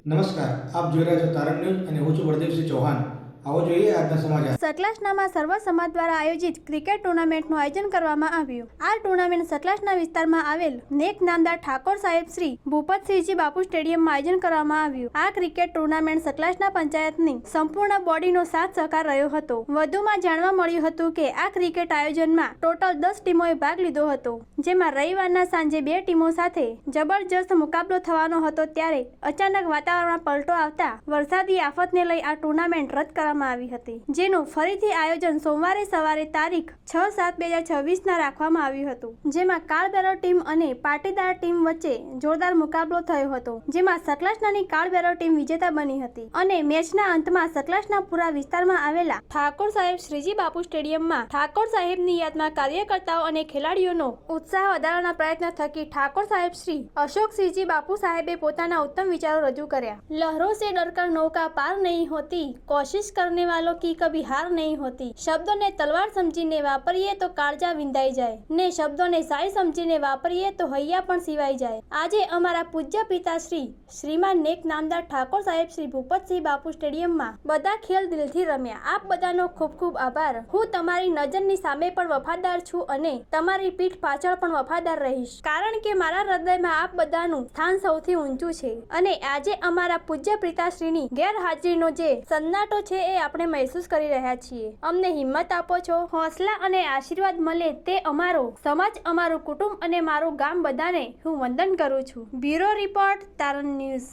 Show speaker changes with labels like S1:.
S1: નમસ્કાર, આપ જોઈ રહ્યા છો તારણ ન્યૂઝ અને હું છું બળદેવસિંહ ચૌહાણ. આવો જોઈએ આજના સમાચાર.
S2: સતલાસનામાં સર્વ સમાજ દ્વારા આયોજિત ક્રિકેટ ટુર્નામેન્ટનું આયોજન કરવામાં આવ્યું. આ ટુર્નામેન્ટ સતલાસના વિસ્તારમાં આવેલ નેક નામદાર ઠાકોર સાહેબ શ્રી ભૂપતસિંહજી બાપુ સ્ટેડિયમમાં આયોજન કરવામાં આવ્યું. આ ક્રિકેટ ટુર્નામેન્ટ સતલાસના પંચાયતની સંપૂર્ણ બોડીનો સાથ સહકાર રહ્યો હતો. વધુમાં જાણવા મળ્યું હતું કે આ ક્રિકેટ આયોજનમાં ટોટલ 10 ટીમોએ ભાગ લીધો હતો, જેમાં રવિવારના સાંજે 2 ટીમો સાથે જબરજસ્ત મુકાબલો થવાનો હતો. ત્યારે અચાનક વાતાવરણમાં પલટો આવતા વરસાદી આફતને લઈ આ ટુર્નામેન્ટ રદ કરવામાં આવી હતી, જેનું ફરીથી આયોજન સોમવારે સવારે તારીખ 6/7/2026 રાખવામાં આવ્યું હતું. જેમાં કાળબેરો ટીમ અને પાટીદાર ટીમ વચ્ચે જોરદાર મુકાબલો થયો હતો, જેમાં સતલાસનાની કાળબેરો ટીમ વિજેતા બની હતી અને મેચના અંતમાં સતલાસના પુરા વિસ્તારમાં આવેલા ઠાકોર સાહેબ શ્રીજી બાપુ સ્ટેડિયમમાં ઠાકોર સાહેબની યાદમાં કાર્યકર્તાઓ અને ખેલાડીઓનો ઉત્સાહ વધારવાના પ્રયત્ન થકી ઠાકોર સાહેબ શ્રી અશોકસિંહજી બાપુ સાહેબે પોતાના ઉત્તમ વિચારો રજૂ કર્યા. લહેરો સે ડરકર નૌકા પાર નહીં હોતી, કોશિશ करने वालों की कभी हार नहीं होती. शब्दों ने तलवार समझीने वापरिए तो काळजा विंधाई જાય ને શબ્દોને સાય સમજીને વાપરીએ તો હૈયા પણ સિવાય જાય. આજે અમારા પૂજ્ય પિતાશ્રી શ્રીમાન નેક નામદાર ઠાકોર સાહેબ શ્રી ભૂપતસિંહ બાપુ સ્ટેડિયમમાં બધા ખેલ દિલથી રમ્યા. આપ બધાનો ખૂબ ખૂબ આભાર. હું તમારી નજરની સામે પણ વફાદાર છું અને તમારી પીઠ પાછળ પણ વફાદાર રહીશ, કારણ કે મારા હૃદયમાં આપ બધાનું સ્થાન સૌથી ઊંચું છે. અને આજે અમારા પૂજ્ય પિતાશ્રીની ગેરહાજરીનો જે સન્નાટો છે એ આપણે મહેસૂસ કરી રહ્યા છીએ. અમને હિંમત આપો છો, હોસલા અને આશીર્વાદ મળે તે અમારો સમાજ, અમારું કુટુંબ અને મારું ગામ બધાને હું વંદન કરું છું. બ્યુરો રિપોર્ટ, તારણ ન્યૂઝ.